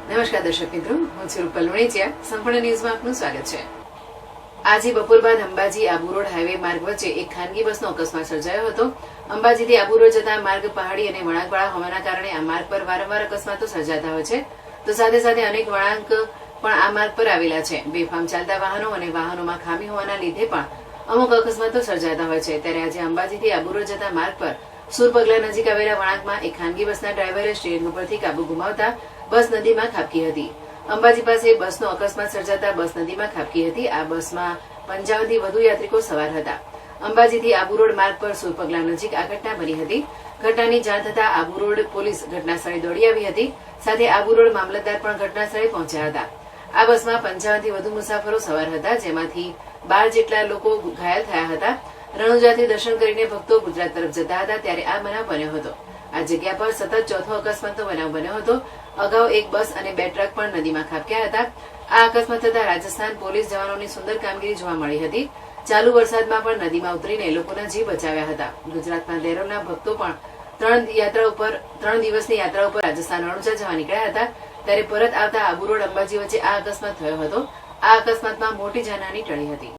નમસ્કાર દર્શક મિત્રો, હું છું રૂપલ વણેચિયા. સંપૂર્ણ ન્યૂઝમાં આપનું સ્વાગત છે. આજે બપોર બાદ અંબાજી આબુ રોડ હાઈવે માર્ગ વચ્ચે એક ખાનગી બસનો અકસ્માત સર્જાયો હતો. અંબાજીથી આબુ રોડ જતા માર્ગ પહાડી અને વળાંકવાળા હોવાના કારણે આ માર્ગ પર વારંવાર અકસ્માતો સર્જાતા હોય છે. તો સાથે સાથે અનેક વળાંક પણ આ માર્ગ પર આવેલા છે. બેફામ ચાલતા વાહનો અને વાહનોમાં ખામી હોવાના લીધે પણ અમુક અકસ્માતો સર્જાતા હોય છે. ત્યારે આજે અંબાજીથી આબુ રોડ જતા માર્ગ પર સુરપગલા નજીક આવેલા વળાંકમાં એક ખાનગી બસના ડ્રાઈવરે સ્ટીયરિંગ ઉપરથી કાબુ ગુમાવતા બસ નદીમાં ખાબકી હતી. અંબાજી પાસે બસનો અકસ્માત સર્જાતા બસ નદીમાં ખાબકી હતી. આ બસમાં 55 થી વધુ યાત્રિકો સવાર હતા. અંબાજીથી આબુ રોડ માર્ગ પર સુરપગલા નજીક આ ઘટના બની હતી. ઘટનાની જાણ થતા આબુ રોડ પોલીસ ઘટના સ્થળે દોડી આવી હતી. સાથે આબુ રોડ મામલતદાર પણ ઘટના સ્થળે પહોંચ્યા હતા. આ બસમાં 55 થી વધુ મુસાફરો સવાર હતા, જેમાંથી 12 જેટલા લોકો ઘાયલ થયા હતા. રણુજાથી દર્શન કરીને ભક્તો ગુજરાત તરફ જતા હતા ત્યારે આ બનાવ બન્યો હતો. આ જગ્યા પર સતત ચોથો અકસ્માતનો બનાવ બન્યો હતો. અગાઉ એક બસ અને 2 ટ્રક પણ નદીમાં ખાબક્યા હતા. આ અકસ્માત થતા રાજસ્થાન પોલીસ જવાનોની સુંદર કામગીરી જોવા મળી હતી. ચાલુ વરસાદમાં પણ નદીમાં ઉતરીને લોકોના જીવ બચાવ્યા હતા. ગુજરાતના દેરોના ભક્તો પણ 3 દિવસની યાત્રા ઉપર રાજસ્થાન રણુજા જવા નીકળ્યા હતા. ત્યારે પરત આવતા આબુ રોડ અંબાજી વચ્ચે આ અકસ્માત થયો હતો. આ અકસ્માતમાં મોટી જાનહાની ટળી હતી.